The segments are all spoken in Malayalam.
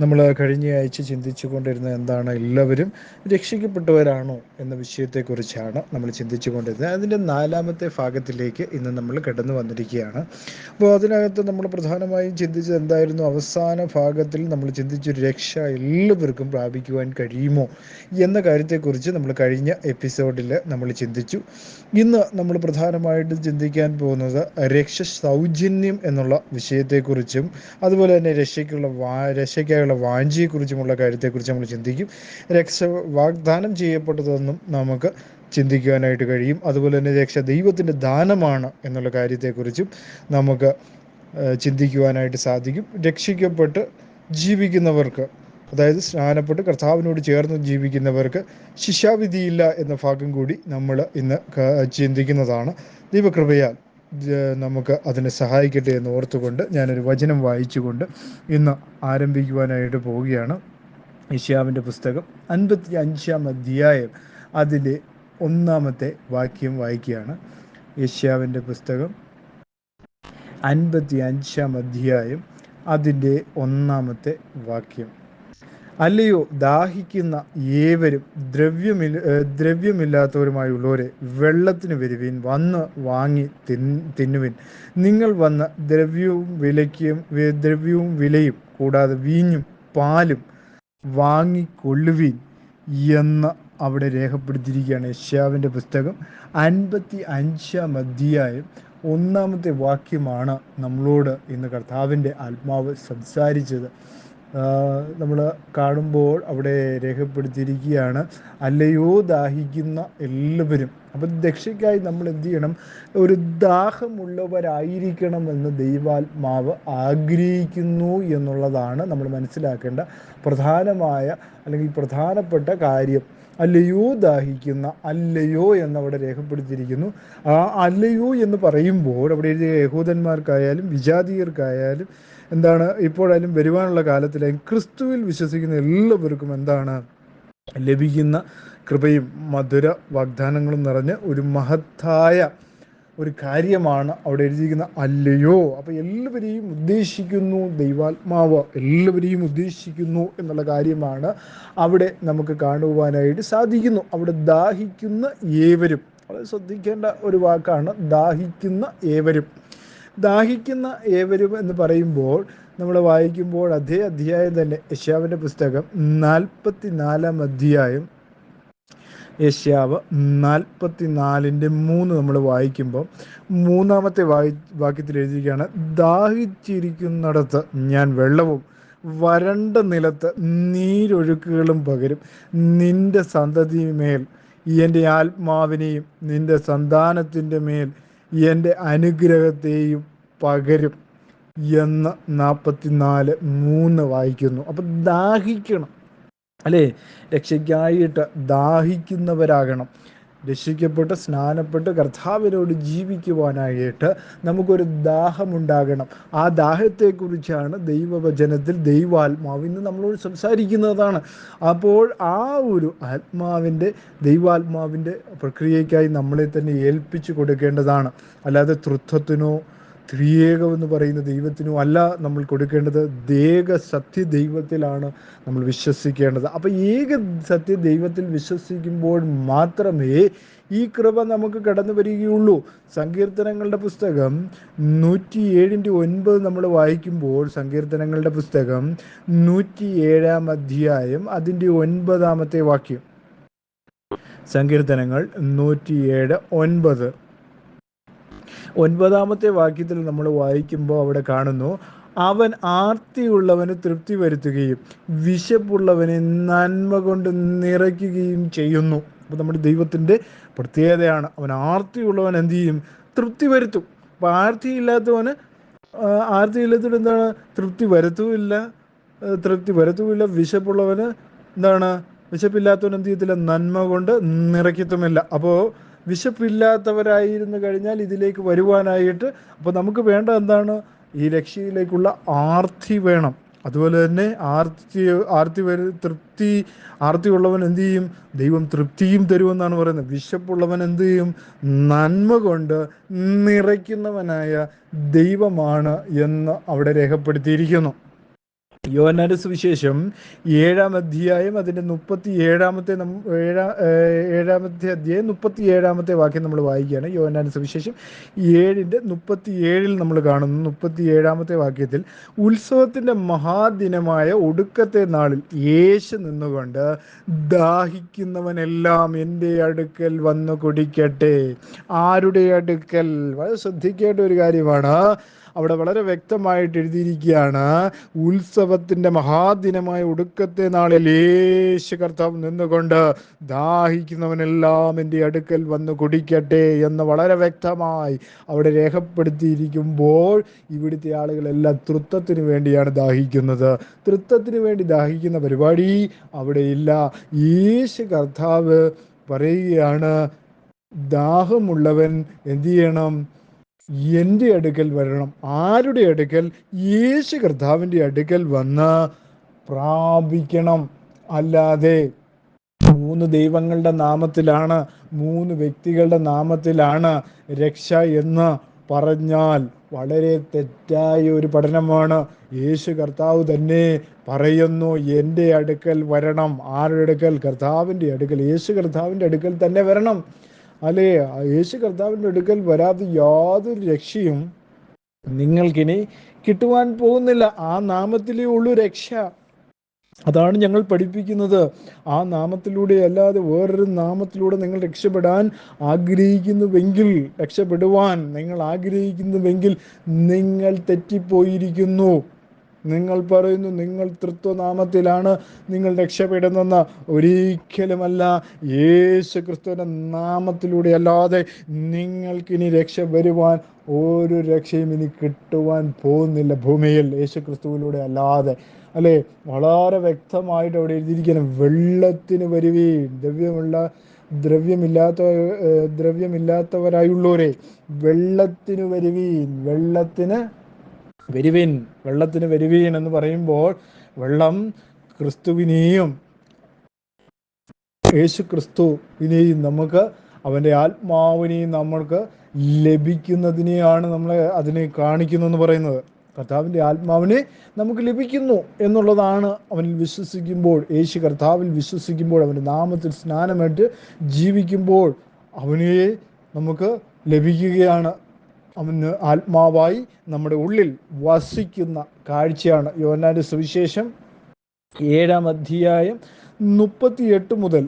നമ്മൾ കഴിഞ്ഞ ആഴ്ച ചിന്തിച്ചു കൊണ്ടിരുന്നത് എന്താണ്? എല്ലാവരും രക്ഷിക്കപ്പെട്ടവരാണോ എന്ന വിഷയത്തെക്കുറിച്ചാണ് നമ്മൾ ചിന്തിച്ചു കൊണ്ടിരുന്നത്. അതിൻ്റെ 4-ാമത്തെ ഭാഗത്തിലേക്ക് ഇന്ന് നമ്മൾ കടന്നു വന്നിരിക്കുകയാണ്. അപ്പോൾ അതിനകത്ത് നമ്മൾ പ്രധാനമായും ചിന്തിച്ചത് എന്തായിരുന്നു? അവസാന ഭാഗത്തിൽ നമ്മൾ ചിന്തിച്ചൊരു രക്ഷ എല്ലാവർക്കും പ്രാപിക്കുവാൻ കഴിയുമോ എന്ന കാര്യത്തെക്കുറിച്ച് നമ്മൾ കഴിഞ്ഞ എപ്പിസോഡിൽ നമ്മൾ ചിന്തിച്ചു. ഇന്ന് നമ്മൾ പ്രധാനമായിട്ടും ചിന്തിക്കാൻ പോകുന്നത് രക്ഷ സൗജന്യം എന്നുള്ള വിഷയത്തെക്കുറിച്ചും അതുപോലെ തന്നെ രക്ഷയ്ക്കായുള്ള വാഞ്ചയെക്കുറിച്ചുമുള്ള കാര്യത്തെക്കുറിച്ച് നമ്മൾ ചിന്തിക്കും. രക്ഷ വാഗ്ദാനം ചെയ്യപ്പെട്ടതെന്നും നമുക്ക് ചിന്തിക്കുവാനായിട്ട് കഴിയും. അതുപോലെ തന്നെ രക്ഷ ദൈവത്തിൻ്റെ ദാനമാണ് എന്നുള്ള കാര്യത്തെക്കുറിച്ചും നമുക്ക് ചിന്തിക്കുവാനായിട്ട് സാധിക്കും. രക്ഷിക്കപ്പെട്ട് ജീവിക്കുന്നവർക്ക്, അതായത് സ്നാനപ്പെട്ട് കർത്താവിനോട് ചേർന്ന് ജീവിക്കുന്നവർക്ക് ശിക്ഷാവിധിയില്ല എന്ന ഭാഗം കൂടി നമ്മൾ ഇന്ന് ചിന്തിക്കുന്നതാണ്. ദൈവകൃപയാൽ നമുക്ക് അതിനെ സഹായിക്കട്ടെ എന്ന് ഓർത്തുകൊണ്ട് ഞാനൊരു വചനം വായിച്ചുകൊണ്ട് ഇന്ന് ആരംഭിക്കുവാനായിട്ട് പോവുകയാണ്. യെശയ്യാവിൻ്റെ പുസ്തകം 55-ാം അധ്യായം അതിൻ്റെ 1-ാമത്തെ വാക്യം വായിക്കുകയാണ്. യെശയ്യാവിൻ്റെ പുസ്തകം 55-ാം അധ്യായം അതിൻ്റെ 1-ാമത്തെ വാക്യം. അല്ലയോ ദാഹിക്കുന്ന ഏവരും ദ്രവ്യമില്ലാത്തവരുമായുള്ളവരെ, വെള്ളത്തിന് വരുവിൻ, വന്ന് വാങ്ങി തിന്നുവിൻ. നിങ്ങൾ വന്ന് ദ്രവ്യവും വിലയും കൂടാതെ വീഞ്ഞും പാലും വാങ്ങിക്കൊള്ളുവിൻ എന്ന് അവിടെ രേഖപ്പെടുത്തിയിരിക്കുകയാണ്. യെശയ്യാവിൻ്റെ പുസ്തകം 55-ാം അധ്യായം 1-ാമത്തെ വാക്യമാണ് നമ്മളോട് ഇന്ന് കർത്താവിൻ്റെ ആത്മാവ് സംസാരിച്ചത്. നമ്മൾ കാണുമ്പോൾ അവിടെ രേഖപ്പെടുത്തിയിരിക്കുകയാണ്, അല്ലയോ ദാഹിക്കുന്ന എല്ലാവരും. അപ്പം രക്ഷയ്ക്കായി നമ്മൾ എന്ത് ചെയ്യണം? ഒരു ദാഹമുള്ളവരായിരിക്കണമെന്ന് ദൈവാത്മാവ് ആഗ്രഹിക്കുന്നു എന്നുള്ളതാണ് നമ്മൾ മനസ്സിലാക്കേണ്ട പ്രധാനപ്പെട്ട കാര്യം. അല്ലയോ ദാഹിക്കുന്ന, അല്ലയോ എന്നവിടെ രേഖപ്പെടുത്തിയിരിക്കുന്നു. ആ അല്ലയോ എന്ന് പറയുമ്പോൾ അവിടെ എഴുതിയ യഹൂദന്മാർക്കായാലും വിജാതീയർക്കായാലും എന്താണ്, ഇപ്പോഴായാലും വരുവാനുള്ള കാലത്തിലായാലും ക്രിസ്തുവിൽ വിശ്വസിക്കുന്ന എല്ലാവർക്കും എന്താണ് ലഭിക്കുന്ന കൃപയും മധുര വാഗ്ദാനങ്ങളും നിറഞ്ഞ് ഒരു മഹത്തായ ഒരു കാര്യമാണ് അവിടെ എഴുതിയിരിക്കുന്ന അല്ലയോ. അപ്പോൾ എല്ലാവരെയും ഉദ്ദേശിക്കുന്നു ദൈവാത്മാവ്, എല്ലാവരെയും ഉദ്ദേശിക്കുന്നു എന്നുള്ള കാര്യമാണ് അവിടെ നമുക്ക് കാണുവാനായിട്ട് സാധിക്കുന്നു. അവിടെ ദാഹിക്കുന്ന ഏവരും, അത് ശ്രദ്ധിക്കേണ്ട ഒരു വാക്കാണ്, ദാഹിക്കുന്ന ഏവരും. ദാഹിക്കുന്ന ഏവരും എന്ന് പറയുമ്പോൾ നമ്മൾ വായിക്കുമ്പോൾ അതേ അധ്യായം തന്നെ യെശയ്യാവിൻ്റെ പുസ്തകം 44-ാം അധ്യായം, യെശയ്യാവ് 44-3 നമ്മൾ വായിക്കുമ്പോൾ 3-ാമത്തെ വാക്യത്തിൽ എഴുതിയിരിക്കുകയാണ്, ദാഹിച്ചിരിക്കുന്നിടത്ത് ഞാൻ വെള്ളവും വരണ്ട നിലത്ത് നീരൊഴുക്കുകളും പകരും. നിന്റെ സന്തതിമേൽ എൻ്റെ ആത്മാവിനെയും നിന്റെ സന്താനത്തിൻ്റെ മേൽ എൻ്റെ അനുഗ്രഹത്തെയും പകരും എന്ന് 44-3 വായിക്കുന്നു. അപ്പം ദാഹിക്കണം, അല്ലേ? രക്ഷയ്ക്കായിട്ട് ദാഹിക്കുന്നവരാകണം. രക്ഷിക്കപ്പെട്ട് സ്നാനപ്പെട്ട് കർത്താവിനോട് ജീവിക്കുവാനായിട്ട് നമുക്കൊരു ദാഹമുണ്ടാകണം. ആ ദാഹത്തെക്കുറിച്ചാണ് ദൈവവചനത്തിൽ ദൈവാത്മാവ് ഇന്ന് നമ്മളോട് സംസാരിക്കുന്നതാണ്. അപ്പോൾ ആ ഒരു ദൈവാത്മാവിൻ്റെ പ്രക്രിയയ്ക്കായി നമ്മളെ തന്നെ ഏൽപ്പിച്ചു കൊടുക്കേണ്ടതാണ്. അല്ലാതെ തൃത്വത്തിനോ ത്രിയേകമെന്ന് പറയുന്ന ദൈവത്തിനും അല്ല നമ്മൾ കൊടുക്കേണ്ടത്. ഏക സത്യ ദൈവത്തിലാണ് നമ്മൾ വിശ്വസിക്കേണ്ടത്. അപ്പോൾ ഏക സത്യ ദൈവത്തിൽ വിശ്വസിക്കുമ്പോൾ മാത്രമേ ഈ കൃപ നമുക്ക് കടന്നു വരികയുള്ളൂ. സങ്കീർത്തനങ്ങളുടെ പുസ്തകം 107-9 നമ്മൾ വായിക്കുമ്പോൾ, സങ്കീർത്തനങ്ങളുടെ പുസ്തകം 107-ാം അധ്യായം അതിൻ്റെ 9-ാമത്തെ വാക്യം. സങ്കീർത്തനങ്ങൾ 107:9. 9-ാമത്തെ വാക്യത്തിൽ നമ്മൾ വായിക്കുമ്പോൾ അവിടെ കാണുന്നു, അവൻ ആർത്തിയുള്ളവന് തൃപ്തി വരുത്തുകയും വിശപ്പുള്ളവനെ നന്മ കൊണ്ട് നിറയ്ക്കുകയും ചെയ്യുന്നു. അപ്പോൾ നമ്മുടെ ദൈവത്തിൻ്റെ പ്രത്യേകതയാണ്, അവൻ ആർത്തിയുള്ളവൻ എന്ത് ചെയ്യും? തൃപ്തി വരുത്തും. അപ്പോൾ ആർത്തിയില്ലാത്തവന് എന്താണ്? തൃപ്തി വരുത്തുമില്ല. വിശപ്പുള്ളവന് എന്താണ്? വിശപ്പില്ലാത്തവൻ എന്ത് ചെയ്യത്തില്ല? നന്മ കൊണ്ട് നിറയ്ക്കത്തുമില്ല. അപ്പോൾ വിശപ്പില്ലാത്തവരായിരുന്നു കഴിഞ്ഞാൽ ഇതിലേക്ക് വരുവാനായിട്ട് അപ്പോൾ നമുക്ക് വേണ്ട എന്താണ്? ഈ രക്ഷയിലേക്കുള്ള ആർത്തി വേണം. അതുപോലെ തന്നെ ആർത്തിയുള്ളവൻ എന്ത് ചെയ്യും? ദൈവം തൃപ്തിയും തരുമെന്നാണ് പറയുന്നത്. വിശപ്പുള്ളവൻ എന്ത് ചെയ്യും? നന്മ കൊണ്ട് നിറയ്ക്കുന്നവനായ ദൈവമാണ് എന്ന് അവിടെ രേഖപ്പെടുത്തിയിരിക്കുന്നു. യോഹന്നാന്റെ സുവിശേഷം 7-ാം അധ്യായം അതിൻ്റെ 37-ാമത്തെ ഏഴാമത്തെ അധ്യായം 37-ാമത്തെ വാക്യം നമ്മൾ വായിക്കുകയാണ്. യോഹന്നാന്റെ സുവിശേഷം 7:37 നമ്മൾ കാണുന്നു. 37-ാമത്തെ വാക്യത്തിൽ, ഉത്സവത്തിൻ്റെ മഹാദിനമായ ഒടുക്കത്തെ നാളിൽ യേശു നിന്നുകൊണ്ട് ദാഹിക്കുന്നവനെല്ലാം എൻ്റെ അടുക്കൽ വന്നു കുടിക്കട്ടെ. ആരുടെ അടുക്കൽ? വളരെ ശ്രദ്ധിക്കേണ്ട ഒരു കാര്യമാണ്. അവിടെ വളരെ വ്യക്തമായിട്ട് എഴുതിയിരിക്കുകയാണ്, ഉത്സവത്തിൻ്റെ മഹാദിനമായ ഒടുക്കത്തെ നാളിൽ യേശു കർത്താവ് നിന്നുകൊണ്ട് ദാഹിക്കുന്നവനെല്ലാം എൻ്റെ അടുക്കൽ വന്ന് കുടിക്കട്ടെ എന്ന് വളരെ വ്യക്തമായി അവിടെ രേഖപ്പെടുത്തിയിരിക്കുമ്പോൾ, ഇവിടുത്തെ ആളുകളെല്ലാം തൃത്വത്തിന് വേണ്ടിയാണ് ദാഹിക്കുന്നത്. തൃത്വത്തിന് വേണ്ടി ദാഹിക്കുന്ന പരിപാടി അവിടെ ഇല്ല. യേശു കർത്താവ് പറയുകയാണ്, ദാഹമുള്ളവൻ എന്ത് ചെയ്യണം? എൻ്റെ അടുക്കൽ വരണം. ആരുടെ അടുക്കൽ? യേശു കർത്താവിൻ്റെ അടുക്കൽ വന്ന് പ്രാപിക്കണം. അല്ലാതെ 3 ദൈവങ്ങളുടെ നാമത്തിലാണ്, 3 വ്യക്തികളുടെ നാമത്തിലാണ് രക്ഷ എന്ന് പറഞ്ഞാൽ വളരെ തെറ്റായ ഒരു പഠനമാണ്. യേശു കർത്താവ് തന്നെ പറയുന്നു, എൻ്റെ അടുക്കൽ വരണം. ആരുടെ അടുക്കൽ? കർത്താവിൻ്റെ അടുക്കൽ. യേശു കർത്താവിൻ്റെ അടുക്കൽ തന്നെ വരണം. അല്ലേ? യേശു കർത്താവിൻ്റെ അടുക്കൽ വരാതെ യാതൊരു രക്ഷയും നിങ്ങൾക്കിനി കിട്ടുവാൻ പോകുന്നില്ല. ആ നാമത്തിലേ ഉള്ളൂ രക്ഷ. അതാണ് ഞങ്ങൾ പഠിപ്പിക്കുന്നത്. ആ നാമത്തിലൂടെ അല്ലാതെ വേറൊരു നാമത്തിലൂടെ നിങ്ങൾ രക്ഷപ്പെടാൻ ആഗ്രഹിക്കുന്നുവെങ്കിൽ, രക്ഷപ്പെടുവാൻ നിങ്ങൾ ആഗ്രഹിക്കുന്നുവെങ്കിൽ നിങ്ങൾ തെറ്റിപ്പോയിരിക്കുന്നു. നിങ്ങൾ പറയുന്നു നിങ്ങൾ തൃത്വനാമത്തിലാണ് നിങ്ങൾ രക്ഷപ്പെടുന്നെന്ന്. ഒരിക്കലുമല്ല. യേശു ക്രിസ്തുവിൻ്റെ നാമത്തിലൂടെ അല്ലാതെ നിങ്ങൾക്കിനി രക്ഷ വരുവാൻ ഒരു രക്ഷയും ഇനി കിട്ടുവാൻ പോകുന്നില്ല ഭൂമിയിൽ, യേശു ക്രിസ്തുവിലൂടെ അല്ലാതെ. അല്ലേ? വളരെ വ്യക്തമായിട്ട് അവിടെ എഴുതിയിരിക്കണം, വെള്ളത്തിന് വരുവീൻ. ദ്രവ്യമില്ലാത്തവരായുള്ളവരെ വെള്ളത്തിന് വരുവീൻ. വെള്ളത്തിന് വരുവീൻ എന്ന് പറയുമ്പോൾ, വെള്ളം ക്രിസ്തുവിനെയും യേശു ക്രിസ്തുവിനെയും നമുക്ക്, അവൻ്റെ ആത്മാവിനെയും നമ്മൾക്ക് ലഭിക്കുന്നതിനെയാണ് നമ്മൾ അതിനെ കാണിക്കുന്നു പറയുന്നത്. കർത്താവിൻ്റെ ആത്മാവിനെ നമുക്ക് ലഭിക്കുന്നു എന്നുള്ളതാണ് അവനിൽ വിശ്വസിക്കുമ്പോൾ, യേശു കർത്താവിൽ വിശ്വസിക്കുമ്പോൾ, അവൻ്റെ നാമത്തിൽ സ്നാനമേറ്റ് ജീവിക്കുമ്പോൾ അവനെ നമുക്ക് ലഭിക്കുകയാണ്. അവന് ആത്മാവായി നമ്മുടെ ഉള്ളിൽ വസിക്കുന്ന കാഴ്ചയാണ്. യോഹന്നാന്റെ സുവിശേഷം 7-ാം അധ്യായം 38 മുതൽ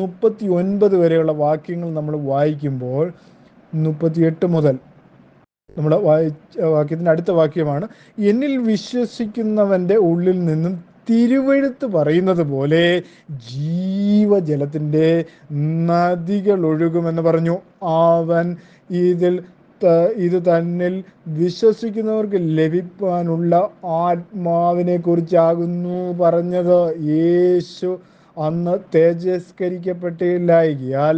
39 വരെയുള്ള വാക്യങ്ങൾ നമ്മൾ വായിക്കുമ്പോൾ, 38 മുതൽ നമ്മൾ വാക്യത്തിൻ്റെ അടുത്ത വാക്യമാണ്, എന്നിൽ വിശ്വസിക്കുന്നവൻ്റെ ഉള്ളിൽ നിന്നും തിരുവെഴുത്ത് പറയുന്നത് പോലെ ജീവജലത്തിൻ്റെ നദികൾ ഒഴുകുമെന്ന് പറഞ്ഞു. അവൻ ഇത് തന്നിൽ വിശ്വസിക്കുന്നവർക്ക് ലഭിക്കാനുള്ള ആത്മാവിനെ കുറിച്ചാകുന്നു പറഞ്ഞത്. യേശു അന്ന് തേജസ്കരിക്കപ്പെട്ടില്ലായകയാൽ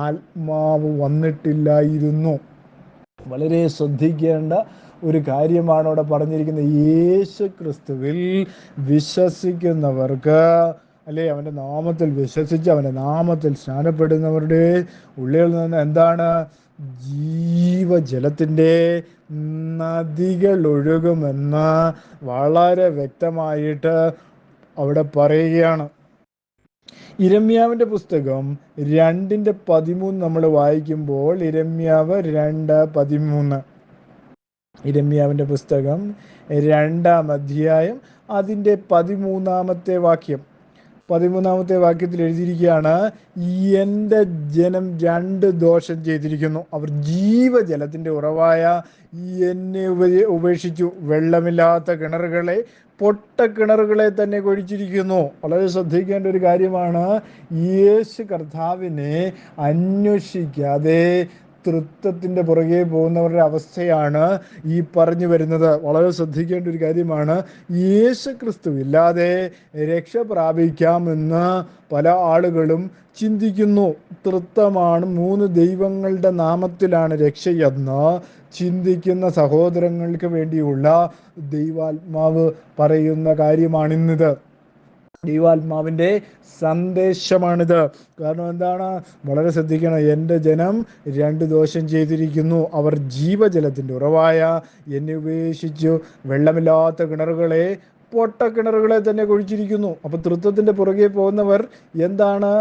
ആത്മാവ് വന്നിട്ടില്ലായിരുന്നു. വളരെ ശ്രദ്ധിക്കേണ്ട ഒരു കാര്യമാണ് അവിടെ പറഞ്ഞിരിക്കുന്നത്. യേശു ക്രിസ്തുവിൽ വിശ്വസിക്കുന്നവർക്ക്, അല്ലെ, അവൻ്റെ നാമത്തിൽ വിശ്വസിച്ച് അവൻ്റെ നാമത്തിൽ സ്നാനപ്പെടുന്നവരുടെ ഉള്ളിൽ നിന്ന് എന്താണ്? ജീവജലത്തിൻ്റെ നദികൾ ഒഴുകുമെന്ന് വളരെ വ്യക്തമായിട്ട് അവിടെ പറയുകയാണ്. യിരെമ്യാവിൻ്റെ പുസ്തകം 2:13 നമ്മൾ വായിക്കുമ്പോൾ, യിരെമ്യാവ് 2:13, യിരെമ്യാവിൻ്റെ പുസ്തകം 2-ാം അധ്യായം അതിൻ്റെ 13-ാമത്തെ വാക്യം. 13-ാമത്തെ വാക്യത്തിൽ എഴുതിയിരിക്കുകയാണ്, എൻ്റെ ജനം 2 ദോഷം ചെയ്തിരിക്കുന്നു. അവർ ജീവജലത്തിൻ്റെ ഉറവായ എന്നെ ഉപേക്ഷിച്ചു, വെള്ളമില്ലാത്ത കിണറുകളെ, പൊട്ടക്കിണറുകളെ തന്നെ കുഴിച്ചിരിക്കുന്നു. വളരെ ശ്രദ്ധിക്കേണ്ട ഒരു കാര്യമാണ്. യേശു കർത്താവിനെ അന്വേഷിക്കാതെ തൃത്വത്തിൻ്റെ പുറകെ പോകുന്നവരുടെ അവസ്ഥയാണ് ഈ പറഞ്ഞു വരുന്നത്. വളരെ ശ്രദ്ധിക്കേണ്ട ഒരു കാര്യമാണ്. യേശു ക്രിസ്തുവില്ലാതെ രക്ഷ പ്രാപിക്കാമെന്ന് പല ആളുകളും ചിന്തിക്കുന്നു. തൃത്വമാണ്, 3 ദൈവങ്ങളുടെ നാമത്തിലാണ് രക്ഷയെന്ന് ചിന്തിക്കുന്ന സഹോദരങ്ങൾക്ക് വേണ്ടിയുള്ള ദൈവാത്മാവ് പറയുന്ന കാര്യമാണിന്നത്. ദൈവാത്മാവിൻ്റെ സന്ദേശമാണിത്. കാരണം എന്താണ്? വളരെ ശ്രദ്ധിക്കണം. എൻ്റെ ജനം 2 ദോഷം ചെയ്തിരിക്കുന്നു. അവർ ജീവജലത്തിൻ്റെ ഉറവായ എന്നെ ഉപേക്ഷിച്ചു, വെള്ളമില്ലാത്ത കിണറുകളെ, പൊട്ടക്കിണറുകളെ തന്നെ കുഴിച്ചിരിക്കുന്നു. അപ്പൊ തൃത്വത്തിന്റെ പുറകെ പോകുന്നവർ എന്താണ്?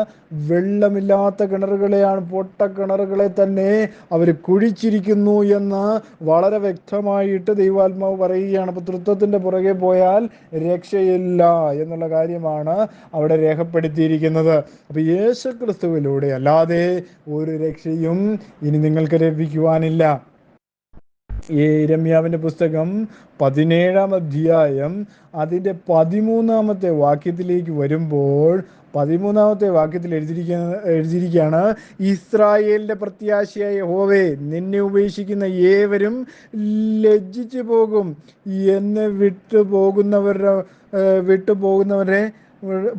വെള്ളമില്ലാത്ത കിണറുകളെയാണ്, പൊട്ടക്കിണറുകളെ തന്നെ അവർ കുഴിച്ചിരിക്കുന്നു എന്ന് വളരെ വ്യക്തമായിട്ട് ദൈവാത്മാവ് പറയുകയാണ്. അപ്പൊ തൃത്വത്തിന്റെ പുറകെ പോയാൽ രക്ഷയില്ല എന്നുള്ള കാര്യമാണ് അവിടെ രേഖപ്പെടുത്തിയിരിക്കുന്നത്. അപ്പൊ യേശുക്രിസ്തുവിലൂടെ അല്ലാതെ ഒരു രക്ഷയും ഇനി നിങ്ങൾക്ക് ലഭിക്കുവാനില്ല. യിരെമ്യാവിന്റെ പുസ്തകം 17-ാം അധ്യായം അതിൻ്റെ 13-ാമത്തെ വാക്യത്തിലേക്ക് വരുമ്പോൾ 13-ാമത്തെ വാക്യത്തിൽ എഴുതിയിരിക്കുകയാണ്, ഇസ്രായേലിന്റെ പ്രത്യാശയായ യഹോവേ, നിന്നെ ഉപേക്ഷിക്കുന്ന ഏവരും ലജ്ജിച്ചു പോകും. എന്നെ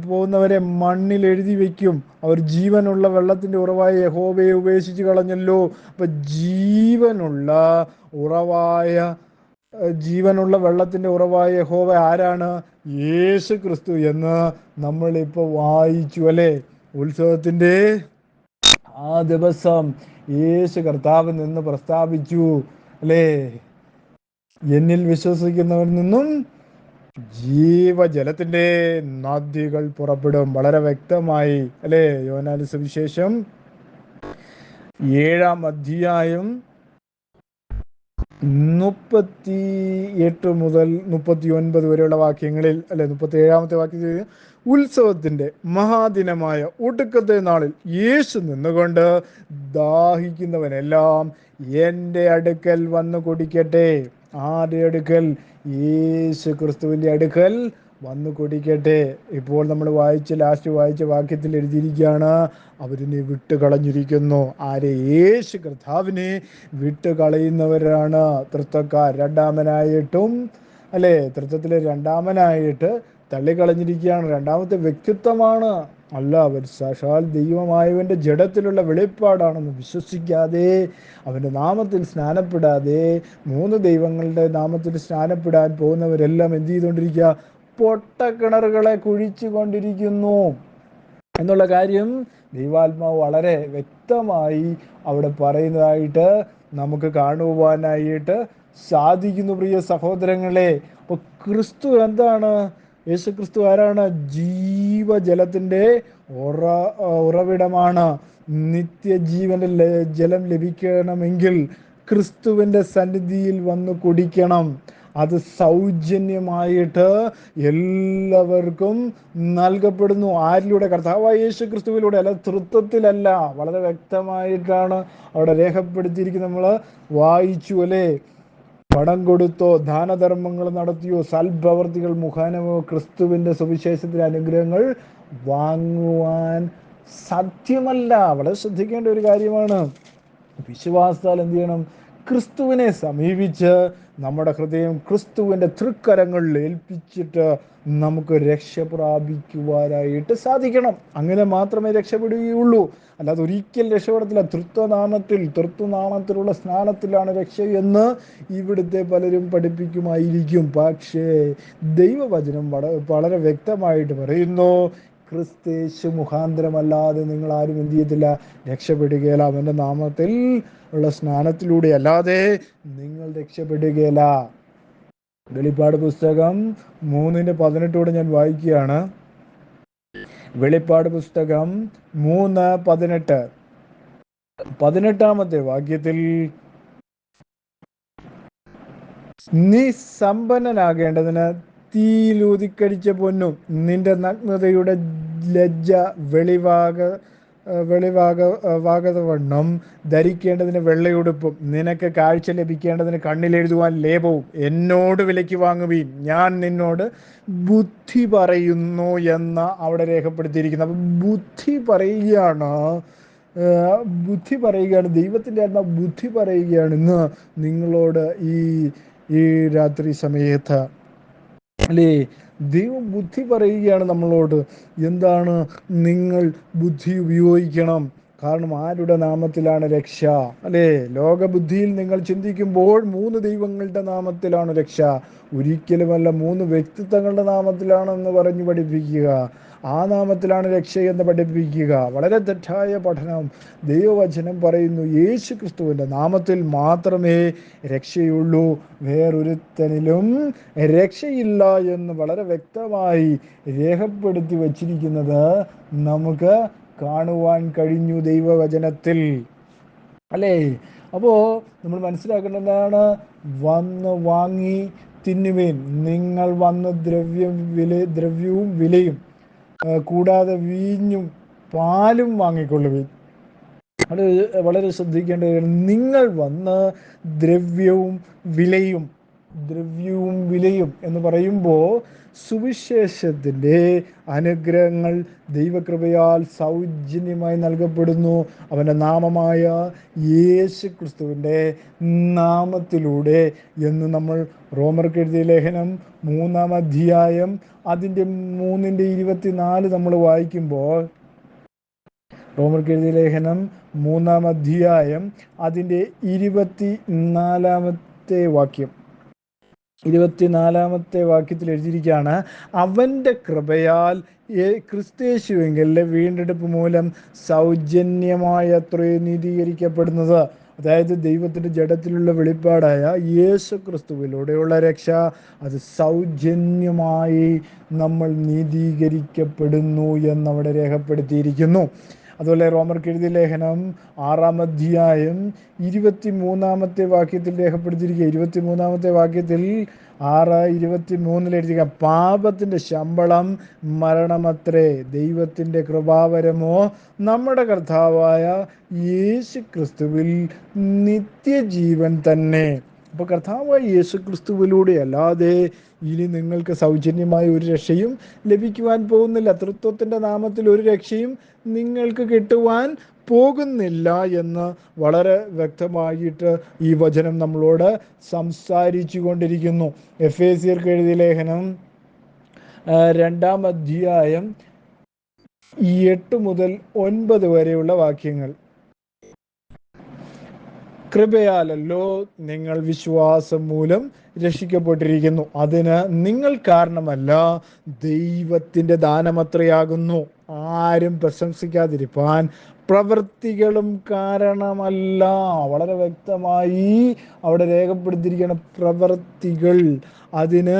പോകുന്നവരെ മണ്ണിൽ എഴുതി വയ്ക്കും. അവർ ജീവനുള്ള വെള്ളത്തിന്റെ ഉറവായ യഹോവയെ ഉപേക്ഷിച്ച് കളഞ്ഞല്ലോ. അപ്പൊ ജീവനുള്ള വെള്ളത്തിന്റെ ഉറവായ യഹോവ ആരാണ്? യേശു ക്രിസ്തു എന്ന് നമ്മളിപ്പോൾ വായിച്ചു അല്ലേ? ഉത്സവത്തിന്റെ ആ ദിവസം യേശു കർത്താവ് നിന്ന് പ്രസ്താവിച്ചു അല്ലേ, എന്നിൽ വിശ്വസിക്കുന്നവരിൽ നിന്നും ജീവജലത്തിന്റെ നദികൾ പുറപ്പെടും. വളരെ വ്യക്തമായി അല്ലേ? യോഹന്നാന്റെ സുവിശേഷം 7-ാം അധ്യായം 38 മുതൽ 39 വരെയുള്ള വാക്യങ്ങളിൽ അല്ലെ, 37-ാമത്തെ വാക്യത്തിൽ, ഉത്സവത്തിന്റെ മഹാദിനമായ ഒടുക്കത്തെ നാളിൽ യേശു നിന്നുകൊണ്ട് ദാഹിക്കുന്നവനെല്ലാം എൻ്റെ അടുക്കൽ വന്നു കുടിക്കട്ടെ. ആരുടെ അടുക്കൽ? യേശു ക്രിസ്തുവിൻ്റെ അടുക്കൽ വന്നു കുടിക്കട്ടെ. ഇപ്പോൾ നമ്മൾ ലാസ്റ്റ് വായിച്ച വാക്യത്തിൽ എഴുതിയിരിക്കുകയാണ്, അവരിനെ വിട്ടുകളഞ്ഞിരിക്കുന്നു. ആരെ? യേശു കർത്താവിനെ വിട്ടുകളയുന്നവരാണ് തൃത്വക്കാർ. രണ്ടാമനായിട്ടും അല്ലേ, തൃത്വത്തിലെ രണ്ടാമനായിട്ട് തള്ളിക്കളഞ്ഞിരിക്കുകയാണ്. രണ്ടാമത്തെ വ്യക്തിത്വമാണ്. അല്ല, അവർ സാക്ഷാൽ ദൈവമായവൻ്റെ ജഡത്തിലുള്ള വെളിപ്പാടാണെന്ന് വിശ്വസിക്കാതെ, അവൻ്റെ നാമത്തിൽ സ്നാനപ്പെടാതെ, 3 ദൈവങ്ങളുടെ നാമത്തിൽ സ്നാനപ്പെടാൻ പോകുന്നവരെല്ലാം എന്ത് ചെയ്തുകൊണ്ടിരിക്കുക? പൊട്ടക്കിണറുകളെ കുഴിച്ചു കൊണ്ടിരിക്കുന്നു എന്നുള്ള കാര്യം ദൈവാത്മാവ് വളരെ വ്യക്തമായി അവിടെ പറയുന്നതായിട്ട് നമുക്ക് കാണുവാനായിട്ട് സാധിക്കുന്നു. പ്രിയ സഹോദരങ്ങളെ, അപ്പോൾ ക്രിസ്തു എന്താണ്? യേശു ക്രിസ്തു ആരാണ്? ജീവജലത്തിൻ്റെ ഉറവിടമാണ്. നിത്യജീവന്റെ ജലം ലഭിക്കണമെങ്കിൽ ക്രിസ്തുവിൻ്റെ സന്നിധിയിൽ വന്ന് കുടിക്കണം. അത് സൗജന്യമായിട്ട് എല്ലാവർക്കും നൽകപ്പെടുന്നു. ആരിലൂടെ? കർത്താവായ യേശു ക്രിസ്തുവിലൂടെ, അല്ല തൃത്വത്തിലല്ല. വളരെ വ്യക്തമായിട്ടാണ് അവിടെ രേഖപ്പെടുത്തിയിരിക്കുന്നത്. നമ്മൾ വായിച്ചു അല്ലേ? പണം കൊടുത്തോ, ദാനധർമ്മങ്ങൾ നടത്തിയോ, സൽപ്രവർത്തികൾ മുഖാനമോ ക്രിസ്തുവിൻ്റെ സുവിശേഷത്തിൻ്റെ അനുഗ്രഹങ്ങൾ വാങ്ങുവാൻ സാധ്യമല്ല. വളരെ ശ്രദ്ധിക്കേണ്ട ഒരു കാര്യമാണ്. വിശ്വാസത്താൽ എന്ത് ചെയ്യണം? ക്രിസ്തുവിനെ സമീപിച്ച് നമ്മുടെ ഹൃദയം ക്രിസ്തുവിൻ്റെ തൃക്കരങ്ങളിൽ ഏൽപ്പിച്ചിട്ട് നമുക്ക് രക്ഷ പ്രാപിക്കുവാനായിട്ട് സാധിക്കണം. അങ്ങനെ മാത്രമേ രക്ഷപ്പെടുകയുള്ളൂ. അല്ലാതെ ഒരിക്കൽ രക്ഷപ്പെടത്തില്ല. തൃത്വനാമത്തിലുള്ള സ്നാനത്തിലാണ് രക്ഷ എന്ന് ഇവിടുത്തെ പലരും പഠിപ്പിക്കുമായിരിക്കും. പക്ഷേ ദൈവവചനം വളരെ വ്യക്തമായിട്ട് പറയുന്നു, ക്രിസ്തേശു മുഖാന്തരമല്ലാതെ നിങ്ങൾ ആരും എന്ത് ചെയ്യത്തില്ല? രക്ഷപ്പെടുകയില്ല. അവൻ്റെ നാമത്തിൽ ഉള്ള സ്നാനത്തിലൂടെ അല്ലാതെ നിങ്ങൾ രക്ഷപ്പെടുകയില്ല. വെളിപ്പാട് പുസ്തകം 3:18 ഞാൻ വായിക്കുകയാണ്. വെളിപ്പാട് പുസ്തകം 3:18 18-ാമത്തെ വാക്യത്തിൽ, നീ സമ്പന്നനാകേണ്ടതിന് തീയിലൂതിക്കടിച്ച പൊന്നും നിന്റെ നഗ്നതയുടെ ലജ്ജ വെളിവാകവണ്ണം ധരിക്കേണ്ടതിന് വെള്ളയുടുപ്പും നിനക്ക് കാഴ്ച ലഭിക്കേണ്ടതിന് കണ്ണിലെഴുതുവാൻ ലേപവും എന്നോട് വിലയ്ക്ക് വാങ്ങുവീൻ, ഞാൻ നിന്നോട് ബുദ്ധി പറയുന്നു എന്ന് അവിടെ രേഖപ്പെടുത്തിയിരിക്കുന്നു. അപ്പം ബുദ്ധി പറയുകയാണ് ദൈവത്തിൻ്റെ ആത്മാ ബുദ്ധി പറയുകയാണ് ഇന്ന് നിങ്ങളോട് ഈ രാത്രി സമയത്ത് അല്ലേ. ദൈവം ബുദ്ധി പറയുകയാണ് നമ്മളോട്. എന്താണ്? നിങ്ങൾ ബുദ്ധി ഉപയോഗിക്കണം. കാരണം ആരുടെ നാമത്തിലാണ് രക്ഷ? അല്ലേ? ലോകബുദ്ധിയിൽ നിങ്ങൾ ചിന്തിക്കുമ്പോൾ 3 ദൈവങ്ങളുടെ നാമത്തിലാണ് രക്ഷ, ഒരിക്കലുമല്ല 3 വ്യക്തിത്വങ്ങളുടെ നാമത്തിലാണെന്ന് പറഞ്ഞു പഠിപ്പിക്കുക. ആ നാമത്തിലാണ് രക്ഷയെന്ന് പഠിപ്പിക്കുക. വളരെ തെറ്റായ പഠനം. ദൈവവചനം പറയുന്നു യേശു ക്രിസ്തുവിൻ്റെ നാമത്തിൽ മാത്രമേ രക്ഷയുള്ളൂ, വേറൊരുത്തനിലും രക്ഷയില്ല എന്ന് വളരെ വ്യക്തമായി രേഖപ്പെടുത്തി വച്ചിരിക്കുന്നത് നമുക്ക് കാണുവാൻ കഴിഞ്ഞു ദൈവവചനത്തിൽ, അല്ലേ? അപ്പോൾ നമ്മൾ മനസ്സിലാക്കേണ്ടതാണ്, വന്ന് വാങ്ങി തിന്നുവേൻ, നിങ്ങൾ വന്ന് ദ്രവ്യവും വിലയും കൂടാതെ വീഞ്ഞും പാലും വാങ്ങിക്കൊള്ളുവിൻ. അത് വളരെ ശ്രദ്ധിക്കേണ്ട കാര്യം. നിങ്ങൾ വന്ന് ദ്രവ്യവും വിലയും എന്ന് പറയുമ്പോൾ സുവിശേഷത്തിൻ്റെ അനുഗ്രഹങ്ങൾ ദൈവകൃപയാൽ സൗജന്യമായി നൽകപ്പെടുന്നു. അവൻ്റെ നാമമായ യേശു ക്രിസ്തുവിൻ്റെ നാമത്തിലൂടെ എന്ന് നമ്മൾ റോമർക്ക് എഴുതിയ ലേഖനം 3-ാം അധ്യായം അതിൻ്റെ 3-ന്റെ-24 നമ്മൾ വായിക്കുമ്പോൾ, റോമർക്ക് എഴുതിയ ലേഖനം 3-ാം അധ്യായം അതിൻ്റെ 24-ാമത്തെ വാക്യം, 24-ാമത്തെ വാക്യത്തിൽ എഴുതിയിരിക്കുകയാണ്, അവൻ്റെ കൃപയാൽ ക്രിസ്തയേശുവിങ്കലിലെ വീണ്ടെടുപ്പ് മൂലം സൗജന്യമായത്രേ നീതീകരിക്കപ്പെടുന്നത്. അതായത് ദൈവത്തിൻ്റെ ജഡത്തിലുള്ള വെളിപ്പാടായ യേശു ക്രിസ്തുവിലൂടെയുള്ള രക്ഷ, അത് സൗജന്യമായി നമ്മൾ നീതീകരിക്കപ്പെടുന്നു എന്നവിടെ രേഖപ്പെടുത്തിയിരിക്കുന്നു. അതുപോലെ റോമർക്ക് എഴുതിയ ലേഖനം 6-ാം അധ്യായം 23-ാമത്തെ വാക്യത്തിൽ രേഖപ്പെടുത്തിയിരിക്കുക. 23-ാമത്തെ വാക്യത്തിൽ 6:23 എഴുതിയ, പാപത്തിൻ്റെ ശമ്പളം മരണമത്രേ, ദൈവത്തിൻ്റെ കൃപാവരമോ നമ്മുടെ കർത്താവായ യേശു ക്രിസ്തുവിൽ നിത്യജീവൻ തന്നെ. അപ്പോൾ കർത്താവായ യേശു ക്രിസ്തുവിലൂടെ അല്ലാതെ ഇനി നിങ്ങൾക്ക് സൗജന്യമായ ഒരു രക്ഷയും ലഭിക്കുവാൻ പോകുന്നില്ല. തൃത്വത്തിൻ്റെ നാമത്തിൽ ഒരു രക്ഷയും നിങ്ങൾക്ക് കിട്ടുവാൻ പോകുന്നില്ല എന്ന് വളരെ വ്യക്തമായിട്ട് ഈ വചനം നമ്മളോട് സംസാരിച്ചു കൊണ്ടിരിക്കുന്നു. എഫേസ്യർക്ക് എഴുതിയ ലേഖനം 2-ാം അധ്യായം 8 മുതൽ 9 വരെയുള്ള വാക്യങ്ങൾ, കൃപയാലല്ലോ നിങ്ങൾ വിശ്വാസം മൂലം രക്ഷിക്കപ്പെട്ടിരിക്കുന്നു, അതിന് നിങ്ങൾ കാരണമല്ല, ദൈവത്തിൻ്റെ ദാനമത്രയാകുന്നു, ആരും പ്രശംസിക്കാതിരിപ്പാൻ പ്രവൃത്തികളും കാരണമല്ല. വളരെ വ്യക്തമായി അവിടെ രേഖപ്പെടുത്തിയിരിക്കുകയാണ്, പ്രവൃത്തികൾ അതിന്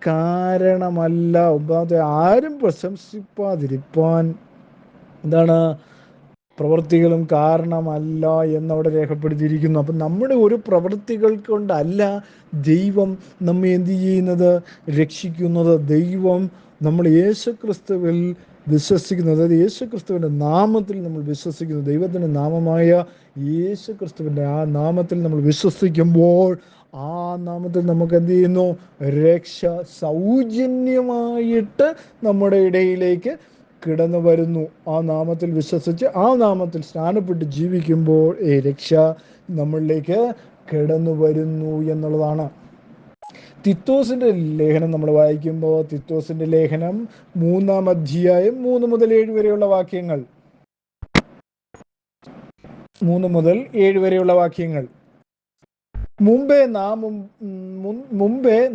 കാരണമല്ല. ഒന്നാമത്തെ, ആരും പ്രശംസിപ്പാതിരിപ്പാൻ എന്താണ്? പ്രവൃത്തികളും കാരണമല്ല എന്നവിടെ രേഖപ്പെടുത്തിയിരിക്കുന്നു. അപ്പം നമ്മുടെ ഒരു പ്രവൃത്തികൾ കൊണ്ടല്ല ദൈവം നമ്മെ എന്ത് ചെയ്യുന്നത്? രക്ഷിക്കുന്നത്. ദൈവം നമ്മൾ യേശുക്രിസ്തുവിൽ വിശ്വസിക്കുന്നത്, അതായത് യേശുക്രിസ്തുവിൻ്റെ നാമത്തിൽ നമ്മൾ വിശ്വസിക്കുന്നു, ദൈവത്തിൻ്റെ നാമമായ യേശുക്രിസ്തുവിൻ്റെ ആ നാമത്തിൽ നമ്മൾ വിശ്വസിക്കുമ്പോൾ ആ നാമത്തിൽ നമുക്ക് എന്ത് ചെയ്യുന്നു? രക്ഷ സൗജന്യമായിട്ട് നമ്മുടെ ഇടയിലേക്ക് കിടന്നു വരുന്നു. ആ നാമത്തിൽ വിശ്വസിച്ച് ആ നാമത്തിൽ സ്നാനപ്പെട്ട് ജീവിക്കുമ്പോൾ രക്ഷ നമ്മളിലേക്ക് കിടന്നു വരുന്നു എന്നുള്ളതാണ്. തിത്തോസിൻ്റെ ലേഖനം നമ്മൾ വായിക്കുമ്പോൾ, തിത്തോസിൻ്റെ ലേഖനം 3-ാം അധ്യായം 3 മുതൽ 7 വരെയുള്ള വാക്യങ്ങൾ, 3 മുതൽ 7 വരെയുള്ള വാക്യങ്ങൾ, മുമ്പേ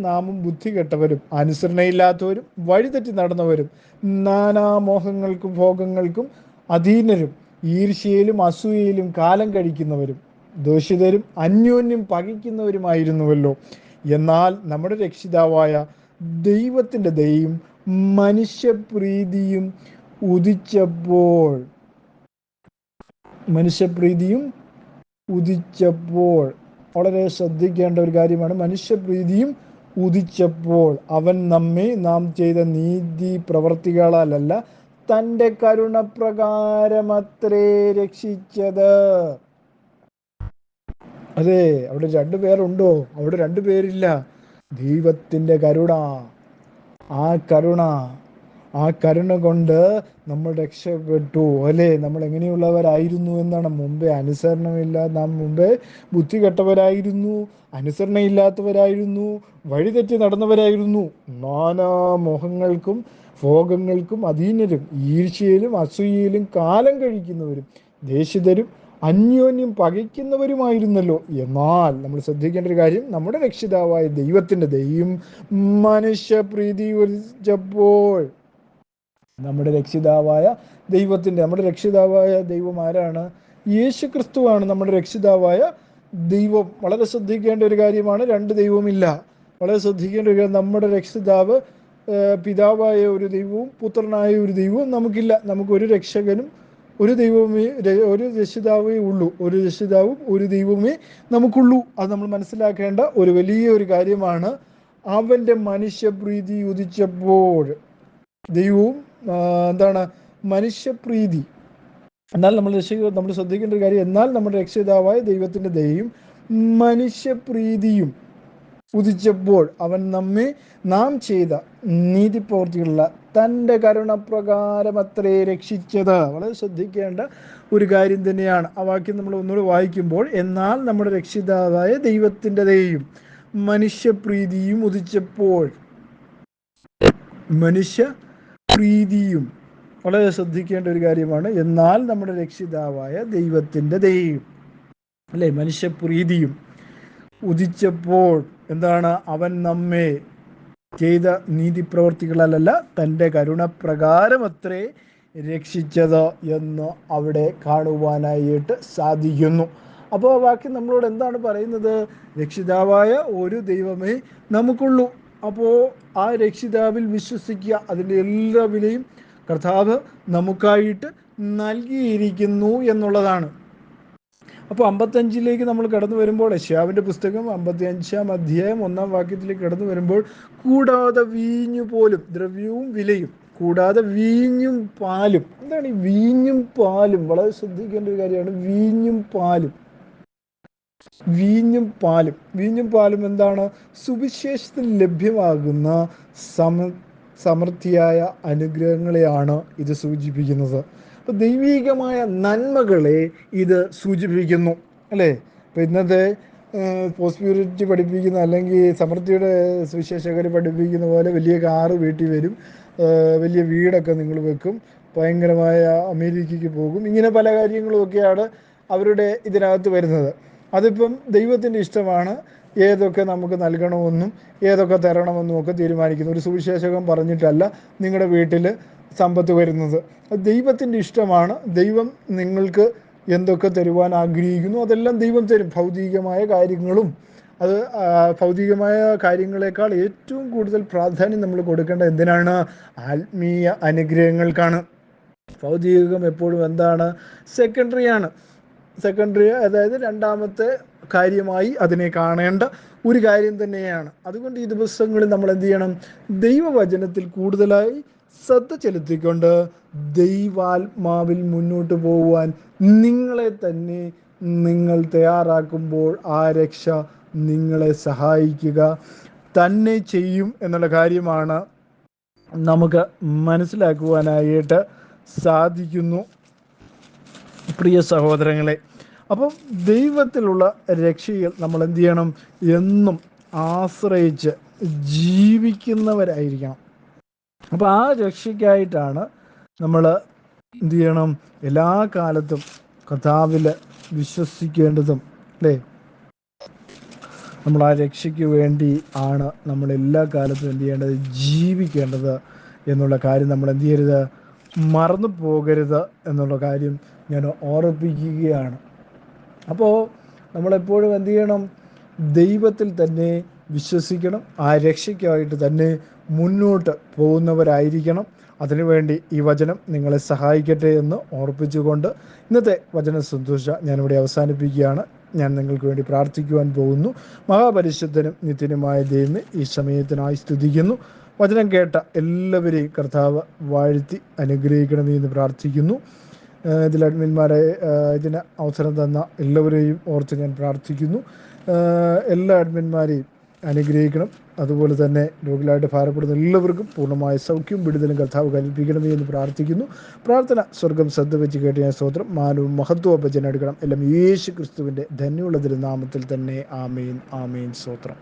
നാമും ബുദ്ധി കെട്ടവരും അനുസരണയില്ലാത്തവരും വഴിതെറ്റി നടന്നവരും നാനാമോഹങ്ങൾക്കും ഭോഗങ്ങൾക്കും അധീനരും ഈർഷ്യയിലും അസൂയയിലും കാലം കഴിക്കുന്നവരും ദോഷിതരും അന്യോന്യം പകയ്ക്കുന്നവരുമായിരുന്നുവല്ലോ. എന്നാൽ നമ്മുടെ രക്ഷിതാവായ ദൈവത്തിൻ്റെ ദയയും മനുഷ്യപ്രീതിയും ഉദിച്ചപ്പോൾ വളരെ ശ്രദ്ധിക്കേണ്ട ഒരു കാര്യമാണ്. മനുഷ്യപ്രീതിയും ഉദിച്ചപ്പോൾ അവൻ നാം ചെയ്ത നീതി പ്രവർത്തികളല്ല, തൻ്റെ കരുണപ്രകാരമത്രേ രക്ഷിച്ചത്. അതെ, അവിടെ 2 പേരുണ്ടോ? അവിടെ 2 പേരില്ല. ദൈവത്തിൻ്റെ കരുണ, ആ കരുണ കൊണ്ട് നമ്മൾ രക്ഷപ്പെട്ടു, അല്ലേ? നമ്മൾ എങ്ങനെയുള്ളവരായിരുന്നു എന്നാണ്? മുമ്പേ നാം മുമ്പേ ബുദ്ധി കെട്ടവരായിരുന്നു, അനുസരണയില്ലാത്തവരായിരുന്നു, വഴിതെറ്റി നടന്നവരായിരുന്നു, നാനാമോഹങ്ങൾക്കും ഭോഗങ്ങൾക്കും അധീനരും ഈർഷ്യയിലും അസൂയയിലും കാലം കഴിക്കുന്നവരും ദേഷിതരും അന്യോന്യം പകയ്ക്കുന്നവരുമായിരുന്നല്ലോ. എന്നാൽ നമ്മൾ ശ്രദ്ധിക്കേണ്ട ഒരു കാര്യം, നമ്മുടെ രക്ഷിതാവായ ദൈവത്തിൻ്റെ ദയയും മനുഷ്യപ്രീതി ഉദിച്ചപ്പോൾ, നമ്മുടെ രക്ഷിതാവായ ദൈവം ആരാണ്? യേശു ക്രിസ്തുവാണ് നമ്മുടെ രക്ഷിതാവായ ദൈവം. വളരെ ശ്രദ്ധിക്കേണ്ട ഒരു കാര്യമാണ്, രണ്ട് ദൈവമില്ല. വളരെ ശ്രദ്ധിക്കേണ്ട ഒരു കാര്യം, നമ്മുടെ രക്ഷിതാവ് പിതാവായ ഒരു ദൈവവും പുത്രനായ ഒരു ദൈവവും നമുക്കില്ല. നമുക്കൊരു രക്ഷകനും ഒരു ദൈവമേ, ഒരു രക്ഷിതാവേ ഉള്ളൂ. ഒരു രക്ഷിതാവും ഒരു ദൈവമേ നമുക്കുള്ളൂ. അത് നമ്മൾ മനസ്സിലാക്കേണ്ട ഒരു വലിയ ഒരു കാര്യമാണ്. അവൻ്റെ മനുഷ്യപ്രീതി ഉദിച്ചപ്പോൾ, ദൈവവും മനുഷ്യപ്രീതി. എന്നാൽ നമ്മൾ ശ്രദ്ധിക്കേണ്ട ഒരു കാര്യം, എന്നാൽ നമ്മുടെ രക്ഷിതാവായ ദൈവത്തിൻ്റെ ദയയും മനുഷ്യപ്രീതിയും ഉദിച്ചപ്പോൾ അവൻ നാം ചെയ്ത നീതിപ്രവൃത്തിയുള്ള തൻ്റെ കരുണപ്രകാരം അത്രേ രക്ഷിച്ചത്. വളരെ ശ്രദ്ധിക്കേണ്ട ഒരു കാര്യം തന്നെയാണ്. ആ വാക്യം നമ്മൾ ഒന്നുകൂടി വായിക്കുമ്പോൾ, എന്നാൽ നമ്മുടെ രക്ഷിതാവായ ദൈവത്തിൻ്റെ ദയയും മനുഷ്യപ്രീതിയും ഉദിച്ചപ്പോൾ, മനുഷ്യപ്രീതിയും വളരെ ശ്രദ്ധിക്കേണ്ട ഒരു കാര്യമാണ്. എന്നാൽ നമ്മുടെ രക്ഷിതാവായ ദൈവത്തിൻ്റെ ദയയും, അല്ലേ, മനുഷ്യപ്രീതിയും ഉദിച്ചപ്പോൾ അവൻ നമ്മെ ചെയ്ത നീതിപ്രവർത്തികളല്ല തൻ്റെ കരുണപ്രകാരം അത്രേ രക്ഷിച്ചത് എന്ന് അവിടെ കാണുവാനായിട്ട് സാധിക്കുന്നു. അപ്പോൾ ആ വാക്യം നമ്മളോട് എന്താണ് പറയുന്നത്? രക്ഷിതാവായ ഒരു ദൈവമേ നമുക്കുള്ളൂ. അപ്പോൾ ആ രക്ഷിതാവിൽ വിശ്വസിക്കുക. അതിൻ്റെ എല്ലാ വിലയും കർത്താവ് നമുക്കായിട്ട് നൽകിയിരിക്കുന്നു എന്നുള്ളതാണ്. അപ്പോൾ 55 നമ്മൾ കടന്നു വരുമ്പോൾ, യെശയ്യാവിൻ്റെ പുസ്തകം 55-ാം അധ്യായം 1-ാം വാക്യത്തിലേക്ക് കടന്നു വരുമ്പോൾ, കൂടാതെ വീഞ്ഞു പോലും, ദ്രവ്യവും വിലയും കൂടാതെ വീഞ്ഞും പാലും. എന്താണ് ഈ വീഞ്ഞും പാലും? വളരെ ശ്രദ്ധിക്കേണ്ട ഒരു കാര്യമാണ്. വീഞ്ഞും പാലും എന്താണ്? സുവിശേഷത്തിൽ ലഭ്യമാകുന്ന സമൃദ്ധിയായ അനുഗ്രഹങ്ങളെയാണ് ഇത് സൂചിപ്പിക്കുന്നത്. അപ്പോൾ ദൈവികമായ നന്മകളെ ഇത് സൂചിപ്പിക്കുന്നു, അല്ലേ? അപ്പോൾ ഇന്നത്തെ പോസ്പ്യൂരിറ്റി പഠിപ്പിക്കുന്ന, അല്ലെങ്കിൽ സമൃദ്ധിയുടെ സുവിശേഷകർ പഠിപ്പിക്കുന്ന പോലെ വലിയ കാറ് വീട്ടിൽ വരും, വലിയ വീടൊക്കെ നിങ്ങൾ വെക്കും, ഭയങ്കരമായ അമേരിക്കയ്ക്ക് പോകും, ഇങ്ങനെ പല കാര്യങ്ങളുമൊക്കെയാണ് അവരുടെ ഇതിനകത്ത് വരുന്നത്. അതിപ്പം ദൈവത്തിൻ്റെ ഇഷ്ടമാണ് ഏതൊക്കെ നമുക്ക് നൽകണമെന്നും ഏതൊക്കെ തരണമെന്നും ഒക്കെ തീരുമാനിക്കുന്നു. ഒരു സുവിശേഷകൻ പറഞ്ഞിട്ടല്ല നിങ്ങളുടെ വീട്ടിൽ സമ്പത്ത് വരുന്നത്. അത് ദൈവത്തിൻ്റെ ഇഷ്ടമാണ്. ദൈവം നിങ്ങൾക്ക് എന്തൊക്കെ തരുവാൻ ആഗ്രഹിക്കുന്നു അതെല്ലാം ദൈവം തരും. ഭൗതികമായ കാര്യങ്ങളും, അത് ഭൗതികമായ കാര്യങ്ങളെക്കാൾ ഏറ്റവും കൂടുതൽ പ്രാധാന്യം നമ്മൾ കൊടുക്കേണ്ടത് എന്തിനാണ്? ആത്മീയ അനുഗ്രഹങ്ങൾക്കാണ്. ഭൗതികം എപ്പോഴും സെക്കൻഡറി, അതായത് രണ്ടാമത്തെ കാര്യമായി അതിനെ കാണേണ്ട ഒരു കാര്യം തന്നെയാണ്. അതുകൊണ്ട് ഈ ദിവസങ്ങളിൽ നമ്മൾ എന്ത് ചെയ്യണം? ദൈവവചനത്തിൽ കൂടുതലായി ശ്രദ്ധ ചെലുത്തിക്കൊണ്ട് ദൈവാത്മാവിൽ മുന്നോട്ട് പോകുവാൻ നിങ്ങളെ തന്നെ നിങ്ങൾ തയ്യാറാക്കുമ്പോൾ ആ രക്ഷ നിങ്ങളെ സഹായിക്കുക തന്നെ ചെയ്യും എന്നുള്ള കാര്യമാണ് നമുക്ക് മനസ്സിലാക്കുവാനായിട്ട് സാധിക്കുന്നു, പ്രിയ സഹോദരങ്ങളെ. അപ്പം ദൈവത്തിലുള്ള രക്ഷയിൽ നമ്മൾ എന്ത് ചെയ്യണം? എന്നും ആശ്രയിച്ച് ജീവിക്കുന്നവരായിരിക്കണം. അപ്പോൾ ആ രക്ഷയ്ക്കായിട്ടാണ് നമ്മൾ എന്ത് ചെയ്യണം? എല്ലാ കാലത്തും കർത്താവിൽ വിശ്വസിക്കേണ്ടതും, അല്ലേ? നമ്മൾ ആ രക്ഷയ്ക്ക് വേണ്ടി ആണ് നമ്മൾ എല്ലാ കാലത്തും എന്ത് ചെയ്യേണ്ടത്? ജീവിക്കേണ്ടത് എന്നുള്ള കാര്യം നമ്മൾ എന്ത് ചെയ്യരുത്? മറന്നു പോകരുത് എന്നുള്ള കാര്യം ഞാൻ ഓർമ്മിപ്പിക്കുകയാണ്. അപ്പോൾ നമ്മളെപ്പോഴും എന്ത് ചെയ്യണം? ദൈവത്തിൽ തന്നെ വിശ്വസിക്കണം. ആ രക്ഷയ്ക്കായിട്ട് തന്നെ മുന്നോട്ട് പോകുന്നവരായിരിക്കണം. അതിനുവേണ്ടി ഈ വചനം നിങ്ങളെ സഹായിക്കട്ടെ എന്ന് ഓർപ്പിച്ചുകൊണ്ട് ഇന്നത്തെ വചന സന്തോഷ ഞാനിവിടെ അവസാനിപ്പിക്കുകയാണ്. ഞാൻ നിങ്ങൾക്ക് വേണ്ടി പ്രാർത്ഥിക്കുവാൻ പോകുന്നു. മഹാപരിശുദ്ധനും നിത്യനുമായ ദൈവമേ, ഈ സമയത്തിനായി സ്തുതിക്കുന്നു. വചനം കേട്ട എല്ലാവരെയും കർത്താവ് വാഴ്ത്തി അനുഗ്രഹിക്കണമേ എന്ന് പ്രാർത്ഥിക്കുന്നു. ഇതിൽ അഡ്മിന്മാരെ ഇതിന് അവസരം തന്ന എല്ലാവരെയും ഓർത്ത് ഞാൻ പ്രാർത്ഥിക്കുന്നു. എല്ലാ അഡ്മിന്മാരെയും അനുഗ്രഹിക്കണം. അതുപോലെ തന്നെ രോഗികളായിട്ട് ഭാരപ്പെടുന്ന എല്ലാവർക്കും പൂർണ്ണമായ സൗഖ്യവും വിടുതലും കർത്താവ് കൽപ്പിക്കണമേ എന്ന് പ്രാർത്ഥിക്കുന്നു. പ്രാർത്ഥന സ്വർഗം ശ്രദ്ധ വെച്ച് കേട്ട് ഞാൻ സ്തോത്രം, മാനവും മഹത്വം ഭജന എടുക്കണം. എല്ലാം യേശു ക്രിസ്തുവിൻ്റെ ധന്യമുള്ള തിരുനാമത്തിൽ തന്നെ. ആമേൻ, ആമേൻ, സ്തോത്രം.